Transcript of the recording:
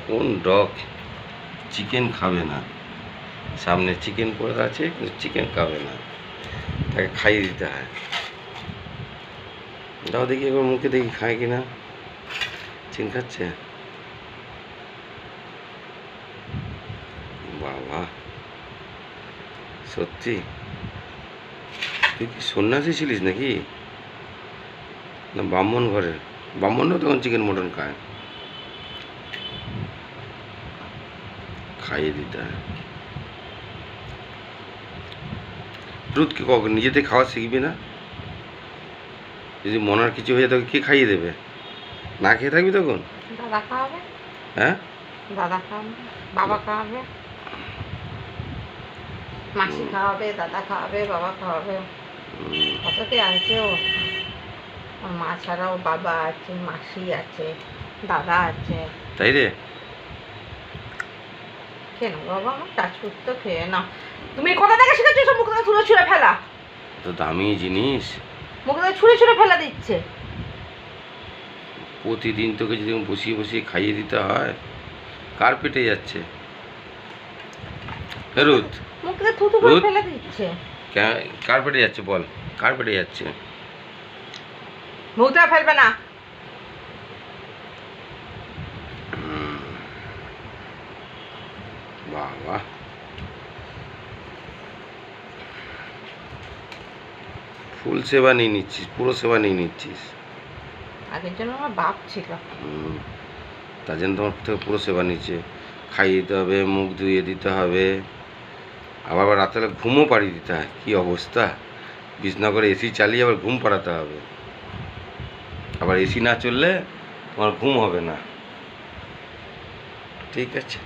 কোন dog chicken খাবে না? সামনে চিকেন পড়ে আছে, কিন্তু চিকেন খাবে না, তাকে খাইয়ে দিতে হয়। দাও দেখি একবার মুখে দেখি খায় কিনা। চিকেন খাচ্ছে? বাবা, সত্যি তুই কি সন্ন্যাসী ছিলিস নাকি? না ব্রাহ্মণ ঘরের? ব্রাহ্মণরাও তখন চিকেন মটন খায়। খাইয়ে দিতে হয়। রুদকে কখন নিজেতে খাওয়া শিখবি না? যদি মনার কিছু হয়ে যায় তোকে কে খাইয়ে দেবে? না খেয়ে থাকবি তখন? দাদা খাওয়াবে। হ্যাঁ, দাদা খাওয়াবে, বাবা খাওয়াবে, মাসি খাওয়াবে, দাদা খাওয়াবে, বাবা খাওয়াবে। কততে আছে ও। ওর মা ছাড়াও বাবা আছে, মাসি আছে, দাদা আছে। তাই রে? কেন বাবা, আমার টাচফুট তো খেয়ে নাও। তুমি কোথা থেকে শিখেছো সব মুখ থেকে ছুঁড়ে ছুঁড়ে ফেলা? তো দামি জিনিস। মুখ থেকে ছুঁড়ে ছুঁড়ে ফেলা দিচ্ছে। প্রতিদিন তোকে যদি বসিয়ে বসিয়ে খাইয়ে দিতে হয়, কার পেটে যাচ্ছে? রুদ, মুখ থেকে থুতু করে ফেলে দিচ্ছে। কার পেটে যাচ্ছে বল? কার পেটে যাচ্ছে? মুখ থেকে ফেলবে না। বাবা, ফুল সেবা নিয়ে নিচ্ছিস, পুরো সেবা নিয়ে নিচ্ছিস। আগের জন্য আমার বাপ ছিল। তার জন্য তোমার থেকে পুরো সেবা নিচ্ছে। খাইয়ে দিতে হবে, মুখ ধুইয়ে দিতে হবে, আবার রাত্রে ঘুমও পাড়িয়ে দিতে হয়। কী অবস্থা! বিছনা করে এসি চালিয়ে আবার ঘুম পাড়াতে হবে। আবার এসি না চললে তোমার ঘুম হবে না। ঠিক আছে।